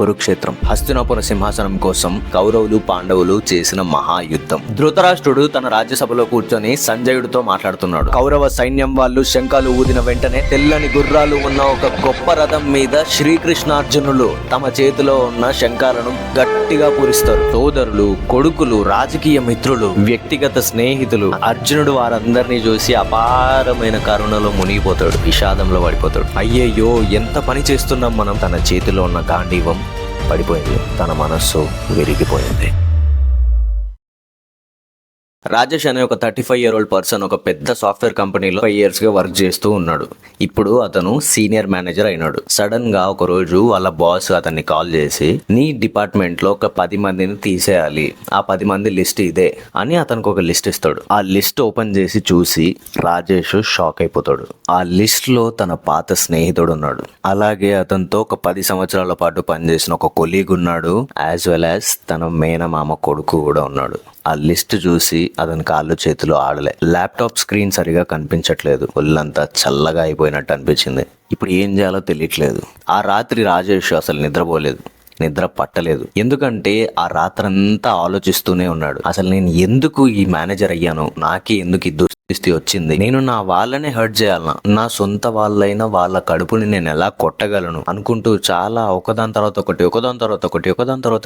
కురుక్షేత్రం. హస్తినాపుర సింహాసనం కోసం కౌరవులు పాండవులు చేసిన మహాయుద్ధం. ధృతరాష్ట్రుడు తన రాజ్యసభలో కూర్చొని సంజయుడితో మాట్లాడుతున్నాడు. కౌరవ సైన్యం వాళ్ళు శంఖాలు ఊదిన వెంటనే తెల్లని గుర్రాలు ఉన్న ఒక గొప్ప రథం మీద శ్రీకృష్ణార్జునులు తమ చేతిలో ఉన్న శంఖాలను గట్టిగా పూరిస్తారు. సోదరులు, కొడుకులు, రాజకీయ మిత్రులు, వ్యక్తిగత స్నేహితులు, అర్జునుడు వారందరినీ చూసి అపారమైన కరుణలో మునిగిపోతాడు, విషాదంలో పడిపోతాడు. అయ్యయ్యో ఎంత పని చేస్తున్నాం మనం. తన చేతిలో ఉన్న గాంధీవం పడిపోయింది, తన మనస్సు విరిగిపోయింది. రాజేష్ అనే ఒక 35-year-old పర్సన్ ఒక పెద్ద సాఫ్ట్వేర్ కంపెనీలో 5 years గా వర్క్ చేస్తూ ఉన్నాడు. ఇప్పుడు అతను సీనియర్ మేనేజర్ అయినాడు. సడన్ గా ఒక రోజు వాళ్ళ బాస్ అతన్ని కాల్ చేసి, నీ డిపార్ట్మెంట్ లో ఒక 10 మందిని తీసేయాలి, ఆ 10 మంది లిస్ట్ ఇదే అని అతనికి ఒక లిస్ట్ ఇస్తాడు. ఆ లిస్ట్ ఓపెన్ చేసి చూసి రాజేష్ షాక్ అయిపోతాడు. ఆ లిస్ట్ లో తన పాత స్నేహితుడు ఉన్నాడు. అలాగే అతనితో ఒక 10 సంవత్సరాల పాటు పనిచేసిన ఒక కొలీగ్ ఉన్నాడు. యాజ్ వెల్ యాజ్ తన మేనమామ కొడుకు కూడా ఉన్నాడు. ఆ లిస్ట్ చూసి అతని కాళ్ళు చేతులు ఆడలే. ల్యాప్టాప్ స్క్రీన్ సరిగా కనిపించట్లేదు. ఒళ్ళంతా చల్లగా అయిపోయినట్టు అనిపించింది. ఇప్పుడు ఏం చేయాలో తెలియట్లేదు. ఆ రాత్రి రాజేష్ అసలు నిద్రపోలేదు, నిద్ర పట్టలేదు. ఎందుకంటే ఆ రాత్రంతా ఆలోచిస్తూనే ఉన్నాడు. అసలు నేను ఎందుకు ఈ మేనేజర్ అయ్యాను, నాకే ఎందుకు ఈ దుస్థితి వచ్చింది, నేను నా వాళ్ళనే హర్ట్ చేయాలనా, నా సొంత వాళ్ళైనా వాళ్ళ కడుపుని నేను ఎలా కొట్టగలను అనుకుంటూ చాలా ఒకదాని తర్వాత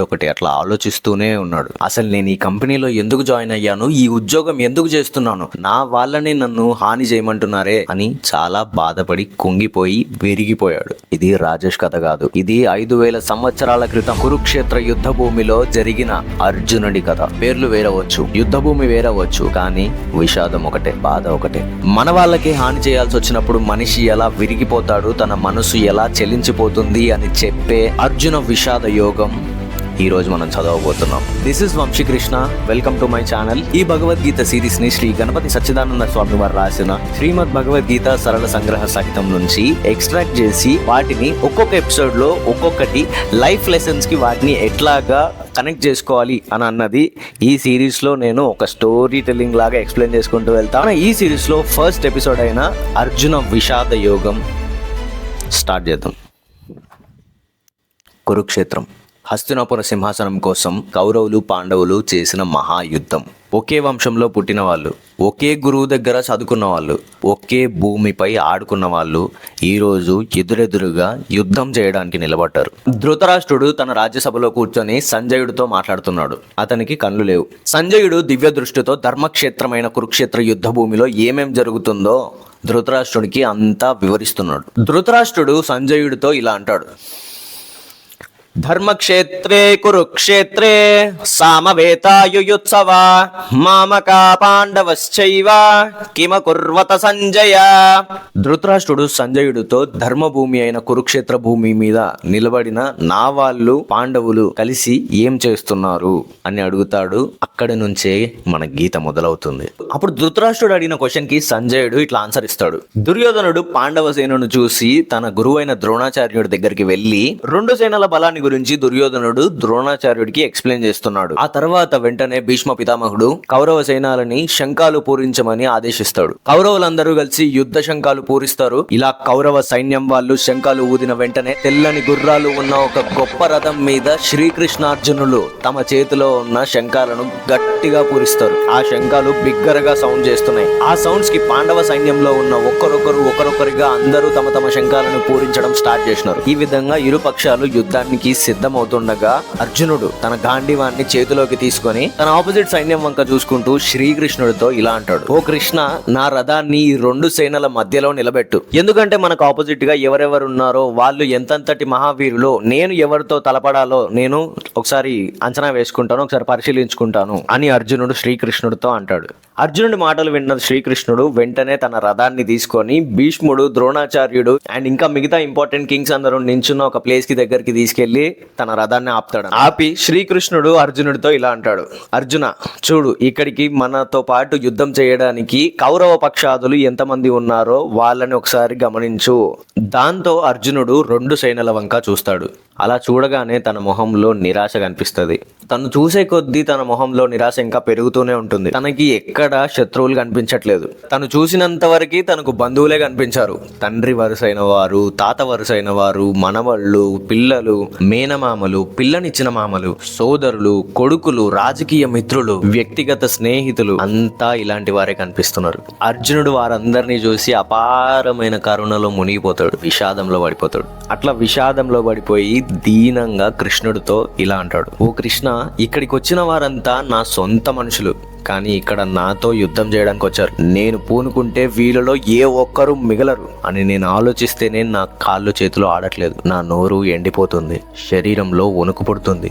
ఒకటి అట్లా ఆలోచిస్తూనే ఉన్నాడు. అసలు నేను ఈ కంపెనీలో ఎందుకు జాయిన్ అయ్యాను, ఈ ఉద్యోగం ఎందుకు చేస్తున్నాను, నా వాళ్ళని నన్ను హాని చేయమంటున్నారే అని చాలా బాధపడి కుంగిపోయి విరిగిపోయాడు. ఇది రాజేష్ కథ కాదు, ఇది 5000 సంవత్సరాల క్రితం కురుక్షేత్ర యుద్ధ భూమిలో జరిగిన అర్జునుడి కథ. పేర్లు వేరవచ్చు, యుద్ధ భూమి వేరవచ్చు, కానీ విషాదం ఒకటే, బాధ ఒకటే. మన వాళ్ళకి హాని చేయాల్సి వచ్చినప్పుడు మనిషి ఎలా విరిగిపోతాడు, తన మనసు ఎలా చెలించిపోతుంది అని చెప్పే అర్జున విషాద యోగం ఈ రోజు మనం చదవబోతున్నాం. This is Vamsikrishna, welcome to my channel. ఈ భగవద్గీత సిరీస్ ని శ్రీ గణపతి సచ్చిదానంద స్వామి వారు రాసిన శ్రీమద్ భగవద్గీత సరళ సంగ్రహ సహితం నుంచి ఎక్స్ట్రాక్ట్ చేసి వాటిని ఒక్కొక్క ఎపిసోడ్ లో ఒక్కొక్కటి లైఫ్ లెసన్స్ కి వాటిని ఎట్లాగా కనెక్ట్ చేసుకోవాలి అని అన్నది ఈ సిరీస్ లో నేను ఒక స్టోరీ టెల్లింగ్ లాగా ఎక్స్ప్లెయిన్ చేసుకుంటూ వెళ్తాను. ఈ సిరీస్ లో ఫస్ట్ ఎపిసోడ్ అయిన అర్జున విషాద యోగం స్టార్ట్ చేద్దాం. కురుక్షేత్రం. హస్తినాపుర సింహాసనం కోసం కౌరవులు పాండవులు చేసిన మహాయుద్ధం. ఒకే వంశంలో పుట్టిన వాళ్ళు, ఒకే గురువు దగ్గర చదువుకున్న వాళ్ళు, ఒకే భూమిపై ఆడుకున్న వాళ్ళు ఈరోజు ఎదురెదురుగా యుద్ధం చేయడానికి నిలబడ్డారు. ధృతరాష్ట్రుడు తన రాజ్యసభలో కూర్చొని సంజయుడితో మాట్లాడుతున్నాడు. అతనికి కళ్ళు లేవు. సంజయుడు దివ్య దృష్టితో ధర్మక్షేత్రమైన కురుక్షేత్ర యుద్ధ భూమిలో ఏమేం జరుగుతుందో ధృతరాష్ట్రుడికి అంతా వివరిస్తున్నాడు. ధృతరాష్ట్రుడు సంజయుడితో ఇలా అంటాడు. ధర్మక్షేత్రే కురుక్షేత్రే సామవేతాయుయుత్సవ మామకా పాండవశ్చైవ కిమకుర్వత సంజయ. ధృతరాష్ట్రుడు సంజయుడితో ధర్మభూమి అయిన కురుక్షేత్ర భూమి మీద నిలబడిన నా వాళ్ళు పాండవులు కలిసి ఏం చేస్తున్నారు అని అడుగుతాడు. అక్కడి నుంచే మన గీత మొదలవుతుంది. అప్పుడు ధృతరాష్ట్రుడు అడిగిన క్వశ్చన్ కి సంజయుడు ఇట్లా ఆన్సర్ ఇస్తాడు. దుర్యోధనుడు పాండవ సేనను చూసి తన గురువైన ద్రోణాచార్యుడి దగ్గరికి వెళ్లి 2 సేనల బలాన్ని గురించి దుర్యోధనుడు ద్రోణాచార్యుడికి ఎక్స్ప్లెయిన్ చేస్తున్నాడు. ఆ తర్వాత వెంటనే భీష్మ పితామహుడు కౌరవ సైన్యాలని శంఖాలు పూరించమని ఆదేశిస్తాడు. కౌరవులందరూ కలిసి యుద్ధ శంఖాలు పూరిస్తారు. ఇలా కౌరవ సైన్యం వాళ్ళు శంఖాలు ఊదిన వెంటనే తెల్లని గుర్రాలు ఉన్న ఒక గొప్ప రథం మీద శ్రీకృష్ణార్జునులు తమ చేతిలో ఉన్న శంఖాలను గట్టిగా పూరిస్తారు. ఆ శంఖాలు బిగ్గరగా సౌండ్ చేస్తున్నాయి. ఆ సౌండ్స్ కి పాండవ సైన్యంలో ఉన్న ఒకరొకరిగా అందరూ తమ తమ శంఖాలను పూరించడం స్టార్ట్ చేసినారు. ఈ విధంగా ఇరు పక్షాలు యుద్ధానికి సిద్ధమవుతుండగా అర్జునుడు తన గాంధీవాన్ని చేతిలోకి తీసుకొని తన ఆపోజిట్ సైన్యం వంక చూసుకుంటూ శ్రీకృష్ణుడితో ఇలా అంటాడు. ఓ కృష్ణ, నా రథాన్ని ఈ 2 సేనల మధ్యలో నిలబెట్టు. ఎందుకంటే మనకు ఆపోజిట్ గా ఎవరెవరు ఉన్నారో వాళ్ళు ఎంతంతటి మహావీరులో, నేను ఎవరితో తలపడాలో నేను ఒకసారి అంచనా వేసుకుంటాను, ఒకసారి పరిశీలించుకుంటాను అని అర్జునుడు శ్రీకృష్ణుడితో అంటాడు. అర్జునుడి మాటలు విన్న శ్రీకృష్ణుడు వెంటనే తన రథాన్ని తీసుకొని భీష్ముడు, ద్రోణాచార్యుడు అండ్ ఇంకా మిగతా ఇంపార్టెంట్ కింగ్స్ అందరూ నించున్న ఒక ప్లేస్ కి దగ్గరికి తీసుకెళ్లి తన రథాన్ని ఆపుతాడు. ఆపి శ్రీకృష్ణుడు అర్జునుడితో ఇలా అంటాడు. అర్జున, చూడు, ఇక్కడికి మనతో పాటు యుద్ధం చేయడానికి కౌరవ పక్షాదులు ఎంతమంది ఉన్నారో వాళ్ళని ఒకసారి గమనించు. దాంతో అర్జునుడు 2 సేనల వంక చూస్తాడు. అలా చూడగానే తన మొహంలో నిరాశ కనిపిస్తుంది. తను చూసే కొద్దీ తన మొహంలో నిరాశ ఇంకా పెరుగుతూనే ఉంటుంది. తనకి ఎక్కడ శత్రువులు కనిపించట్లేదు. తను చూసినంత వరకు తనకు బంధువులే కనిపించారు. తండ్రి వరుసైన వారు, తాత వరుసైన వారు, మనవళ్ళు, పిల్లలు, మేనమామలు, పిల్లనిచ్చిన మామలు, సోదరులు, కొడుకులు, రాజకీయ మిత్రులు, వ్యక్తిగత స్నేహితులు అంతా ఇలాంటి వారే కనిపిస్తున్నారు. అర్జునుడు వారందరినీ చూసి అపారమైన కరుణలో మునిగిపోతాడు, విషాదంలో పడిపోతాడు. అట్లా విషాదంలో పడిపోయి దీనంగా కృష్ణుడితో ఇలా అంటాడు, ఓ కృష్ణ, ఇక్కడికి వచ్చిన వారంతా నా సొంత మనుషులు, కానీ ఇక్కడ నాతో యుద్ధం చేయడానికి వచ్చారు. నేను పూనుకుంటే వీళ్ళలో ఏ ఒక్కరూ మిగలరు అని నేను ఆలోచిస్తేనే నా కాళ్ళు చేతులు ఆడట్లేదు. నా నోరు ఎండిపోతుంది, శరీరంలో వణుకు పుడుతుంది,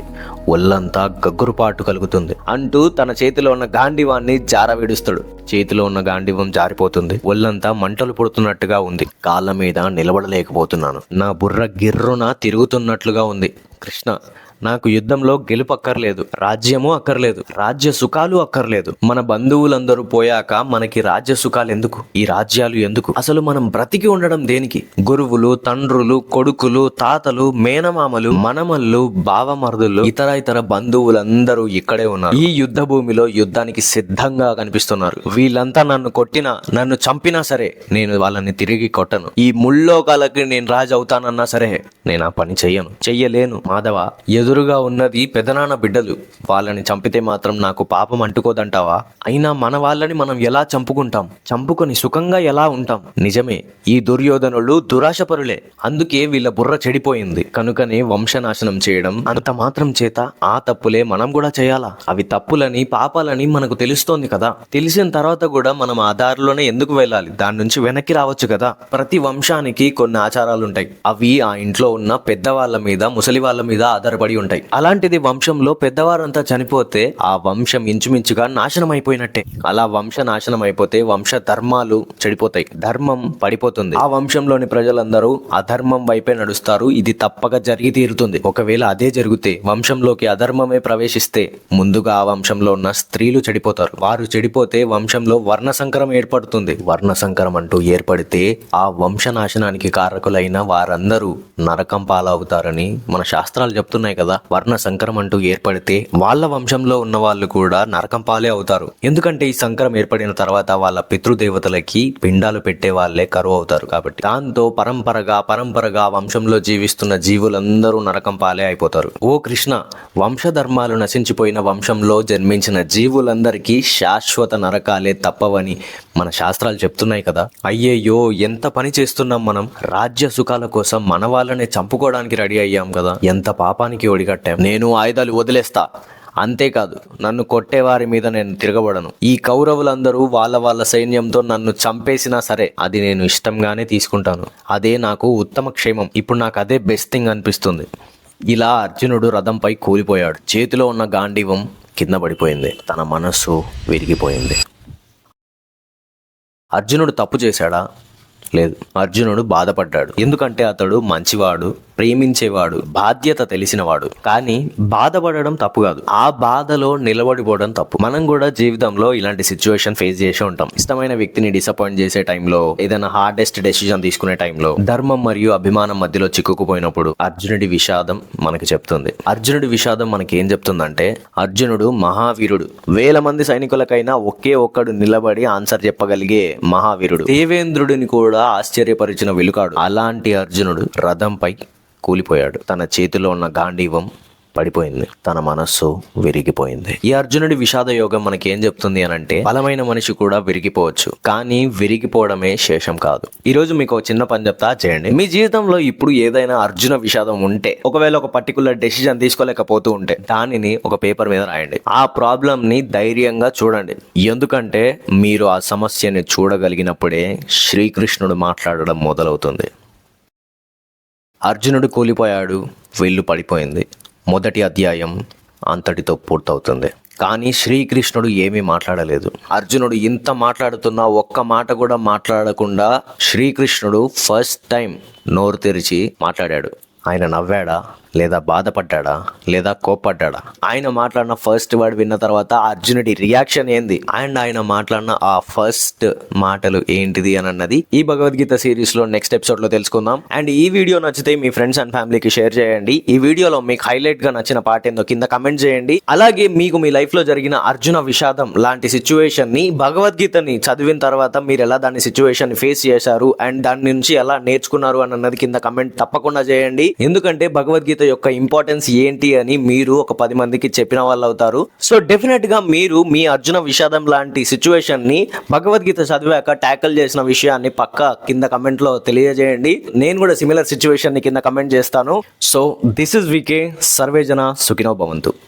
ఒళ్ళంతా గగ్గురుపాటు కలుగుతుంది అంటూ తన చేతిలో ఉన్న గాంధీవాన్ని జారవిడుస్తాడు. చేతిలో ఉన్న గాంధీవం జారిపోతుంది. ఒళ్ళంతా మంటలు పుడుతున్నట్టుగా ఉంది. కాళ్ళ మీద నిలబడలేకపోతున్నాను. నా బుర్ర గిర్రున తిరుగుతున్నట్లుగా ఉంది. కృష్ణ, నాకు యుద్ధంలో గెలుపు అక్కర్లేదు, రాజ్యము అక్కర్లేదు, రాజ్య సుఖాలు అక్కర్లేదు. మన బంధువులందరూ పోయాక మనకి రాజ్య సుఖాలు ఎందుకు, ఈ రాజ్యాలు ఎందుకు? అసలు మనం బ్రతికి ఉండడం దేనికి? గురువులు, తండ్రులు, కొడుకులు, తాతలు, మేనమామలు, మనమళ్ళు, బావమరుదులు, ఇతర బంధువులందరూ ఇక్కడే ఉన్నారు. ఈ యుద్ధ భూమిలో యుద్ధానికి సిద్ధంగా కనిపిస్తున్నారు. వీళ్ళంతా నన్ను కొట్టినా, నన్ను చంపినా సరే నేను వాళ్ళని తిరిగి కొట్టను. ఈ ముల్లోకాలకి నేను రాజు అవుతానన్నా సరే నేను ఆ పని చెయ్యలేను. మాధవ, ఎదురుగా ఉన్నది పెదనాన్న బిడ్డలు. వాళ్ళని చంపితే మాత్రం నాకు పాపం అంటుకోదంటావా? అయినా మన వాళ్ళని మనం ఎలా చంపుకుంటాం? చంపుకొని సుఖంగా ఎలా ఉంటాం? నిజమే, ఈ దుర్యోధనులు దురాశపరులే. అందుకే వీళ్ళ బుర్ర చెడిపోయింది. కనుకనే వంశనాశనం చేయడం. అంత మాత్రం చేత ఆ తప్పులే మనం కూడా చేయాలా? అవి తప్పులని, పాపాలని మనకు తెలుస్తోంది కదా. తెలిసిన తర్వాత కూడా మనం ఆ దారిలోనే ఎందుకు వెళ్ళాలి? దాని నుంచి వెనక్కి రావచ్చు కదా. ప్రతి వంశానికి కొన్ని ఆచారాలు ఉంటాయి. అవి ఆ ఇంట్లో ఉన్న పెద్దవాళ్ళ మీద, ముసలి వాళ్ళ మీద ఆధారపడి ఉంటాయి. అలాంటిది వంశంలో పెద్దవారంతా చనిపోతే ఆ వంశం ఇంచుమించుగా నాశనం అయిపోయినట్టే. అలా వంశ నాశనం అయిపోతే వంశ ధర్మాలు చెడిపోతాయి, ధర్మం పడిపోతుంది. ఆ వంశంలోని ప్రజలందరూ అధర్మం వైపే నడుస్తారు. ఇది తప్పక జరిగి తీరుతుంది. ఒకవేళ అదే జరిగితే, వంశంలోకి అధర్మమే ప్రవేశిస్తే, ముందుగా ఆ వంశంలో ఉన్న స్త్రీలు చెడిపోతారు. వారు చెడిపోతే వంశంలో వర్ణ సంకరం ఏర్పడుతుంది. వర్ణ సంకరం అంటూ ఏర్పడితే ఆ వంశ నాశనానికి కారకులైన వారందరూ నరకం పాలవుతారని మన శాస్త్రాలు చెప్తున్నాయి కదా. వర్ణ సంకరం అంటూ ఏర్పడితే వాళ్ళ వంశంలో ఉన్న వాళ్ళు కూడా నరకం పాలే అవుతారు. ఎందుకంటే ఈ సంకరం ఏర్పడిన తర్వాత వాళ్ళ పితృదేవతలకి పిండాలు పెట్టే వాళ్ళే కరువు అవుతారు కాబట్టి. దాంతో పరంపరగా వంశంలో జీవిస్తున్న జీవులందరూ నరకం పాలే అయిపోతారు. ఓ కృష్ణ, వంశధర్మాలు నశించిపోయిన వంశంలో జన్మించిన జీవులందరికీ శాశ్వత నరకాలే తప్పవని మన శాస్త్రాలు చెప్తున్నాయి కదా. అయ్యయ్యో, ఎంత పని చేస్తున్నాం మనం. రాజ్య సుఖాల కోసం మన వాళ్ళనే చంపుకోవడానికి రెడీ అయ్యాం కదా. ఎంత పాపానికి ఒడిగట్టాం. నేను ఆయుధాలు వదిలేస్తా, అంతేకాదు నన్ను కొట్టేవారి మీద నేను తిరగబడను. ఈ కౌరవులందరూ వాళ్ళ సైన్యంతో నన్ను చంపేసినా సరే అది నేను ఇష్టంగానే తీసుకుంటాను. అదే నాకు ఉత్తమ క్షేమం. ఇప్పుడు నాకు అదే బెస్ట్ థింగ్ అనిపిస్తుంది. ఇలా అర్జునుడు రథంపై కూలిపోయాడు. చేతిలో ఉన్న గాంధీవం కింద పడిపోయింది. తన మనస్సు విరిగిపోయింది. అర్జునుడు తప్పు చేశాడా? లేదు. అర్జునుడు బాధపడ్డాడు. ఎందుకంటే అతడు మంచివాడు, ప్రేమించేవాడు, బాధ్యత తెలిసినవాడు. కానీ బాధపడడం తప్పు కాదు, ఆ బాధలో నిలబడిపోవడం తప్పు. మనం కూడా జీవితంలో ఇలాంటి సిచ్యువేషన్ ఫేస్ చేసి ఉంటాం. ఇష్టమైన వ్యక్తిని డిసప్పాయింట్ చేసే టైంలో, ఏదైనా హార్డెస్ట్ డెసిషన్ తీసుకునే టైంలో, ధర్మం మరియు అభిమానం మధ్యలో చిక్కుకుపోయినప్పుడు అర్జునుడి విషాదం మనకి చెప్తుంది. అర్జునుడి విషాదం మనకి ఏం చెప్తుందంటే, అర్జునుడు మహావీరుడు. వేల మంది సైనికులకైనా ఒకే ఒక్కడు నిలబడి ఆన్సర్ చెప్పగలిగే మహావీరుడు. దేవేంద్రుడిని కూడా ఆశ్చర్యపరిచిన వెలుకాడు. అలాంటి అర్జునుడు రథంపై కూలిపోయాడు. తన చేతిలో ఉన్న గాంధీవం పడిపోయింది. తన మనస్సు విరిగిపోయింది. ఈ అర్జునుడి విషాద యోగం మనకి ఏం చెప్తుంది అని అంటే, బలమైన మనిషి కూడా విరిగిపోవచ్చు, కానీ విరిగిపోవడమే శేషం కాదు. ఈ రోజు మీకు ఒక చిన్న పని చెప్తా, చేయండి. మీ జీవితంలో ఇప్పుడు ఏదైనా అర్జున విషాదం ఉంటే, ఒకవేళ ఒక పర్టికులర్ డెసిషన్ తీసుకోలేకపోతూ ఉంటే, దానిని ఒక పేపర్ మీద రాయండి. ఆ ప్రాబ్లం ని ధైర్యంగా చూడండి. ఎందుకంటే మీరు ఆ సమస్యని చూడగలిగినప్పుడే శ్రీకృష్ణుడు మాట్లాడడం మొదలవుతుంది. అర్జునుడు కూలిపోయాడు, విల్లు పడిపోయింది. మొదటి అధ్యాయం అంతటితో పూర్తవుతుంది. కానీ శ్రీకృష్ణుడు ఏమీ మాట్లాడలేదు. అర్జునుడు ఇంత మాట్లాడుతున్నా ఒక్క మాట కూడా మాట్లాడకుండా శ్రీకృష్ణుడు ఫస్ట్ టైం నోరు తెరిచి మాట్లాడాడు. ఆయన నవ్వాడా? లేదా బాధపడ్డా లేదా కోప్పడ్డా? ఆయన మాట్లాడిన ఫస్ట్ వర్డ్ విన్న తర్వాత అర్జునుడి రియాక్షన్ ఏంది అండ్ ఆయన మాట్లాడిన ఆ ఫస్ట్ మాటలు ఏంటిది అని అన్నది ఈ భగవద్గీత సిరీస్ లో నెక్స్ట్ ఎపిసోడ్ లో తెలుసుకుందాం. అండ్ ఈ వీడియో నచ్చితే మీ ఫ్రెండ్స్ అండ్ ఫ్యామిలీకి షేర్ చేయండి. ఈ వీడియోలో మీకు హైలైట్ గా నచ్చిన పార్ట్ ఏందో కింద కమెంట్ చేయండి. అలాగే మీకు మీ లైఫ్ లో జరిగిన అర్జున విషాదం లాంటి సిచ్యువేషన్ ని భగవద్గీతని చదివిన తర్వాత మీరు ఎలా దాని సిచ్యువేషన్ ని ఫేస్ చేశారు అండ్ దాని నుంచి ఎలా నేర్చుకున్నారు అన్నది కింద కమెంట్ తప్పకుండా చేయండి. ఎందుకంటే భగవద్గీత యొక్క ఇంపార్టెన్స్ ఏంటి అని మీరు ఒక 10 మందికి చెప్పిన వాళ్ళు అవుతారు. సో డెఫినెట్ గా మీరు మీ అర్జున విషాదం లాంటి సిచ్యువేషన్ ని భగవద్గీత చదివాక ట్యాకిల్ చేసిన విషయాన్ని పక్కా కింద కమెంట్ లో తెలియజేయండి. నేను కూడా సిమిలర్ సిచ్యువేషన్ ని కింద కమెంట్ చేస్తాను. So this is VK. సర్వేజన సుఖినో భవంతు.